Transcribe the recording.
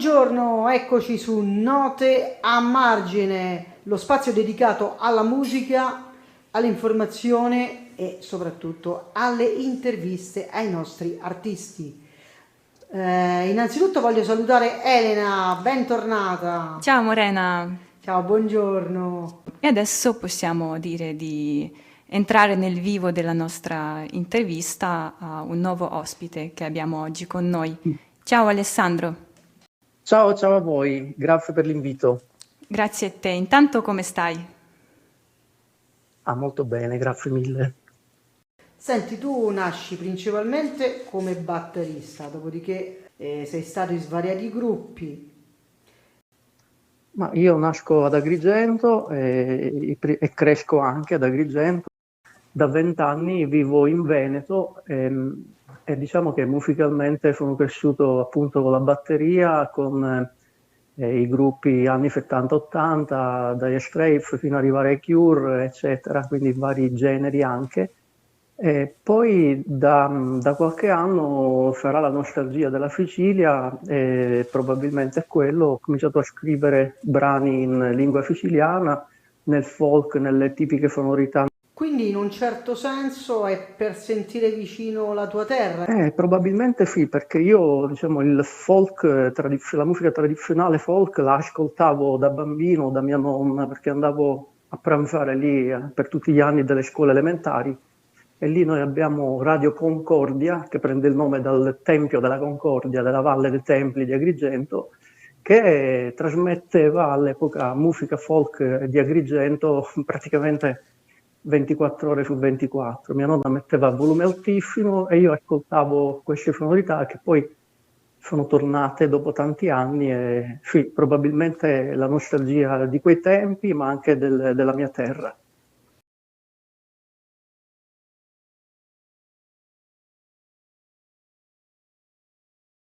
Buongiorno, eccoci su Note a Margine, lo spazio dedicato alla musica, all'informazione e soprattutto alle interviste ai nostri artisti. Innanzitutto voglio salutare Elena, bentornata. Ciao Morena, Ciao, buongiorno. e adesso possiamo dire di entrare nel vivo della nostra intervista a un nuovo ospite che abbiamo oggi con noi. Ciao Alessandro, Ciao, ciao a voi, grazie per l'invito. grazie a te. Intanto come stai? Ah, molto bene, grazie mille. Senti, tu nasci principalmente come batterista, dopodiché sei stato in svariati gruppi. Ma io nasco ad Agrigento e cresco anche ad Agrigento. Da 20 anni vivo in Veneto e diciamo che musicalmente sono cresciuto appunto con la batteria, con i gruppi anni 70-80, Dire Straits fino ad arrivare ai Cure, eccetera, quindi vari generi anche. E poi da qualche anno sarà la nostalgia della Sicilia e probabilmente è quello. Ho cominciato a scrivere brani in lingua siciliana, nel folk, nelle tipiche sonorità. Quindi in un certo senso è per sentire vicino la tua terra. Probabilmente sì, perché io, diciamo, il folk, la musica tradizionale folk la ascoltavo da bambino, da mia nonna, perché andavo a pranzare lì per tutti gli anni delle scuole elementari. E lì noi abbiamo Radio Concordia, che prende il nome dal Tempio della Concordia, della Valle dei Templi di Agrigento, che trasmetteva all'epoca musica folk di Agrigento praticamente 24 ore su 24. Mia nonna metteva a volume altissimo e io ascoltavo queste sonorità che poi sono tornate dopo tanti anni e sì, probabilmente la nostalgia di quei tempi, ma anche della mia terra.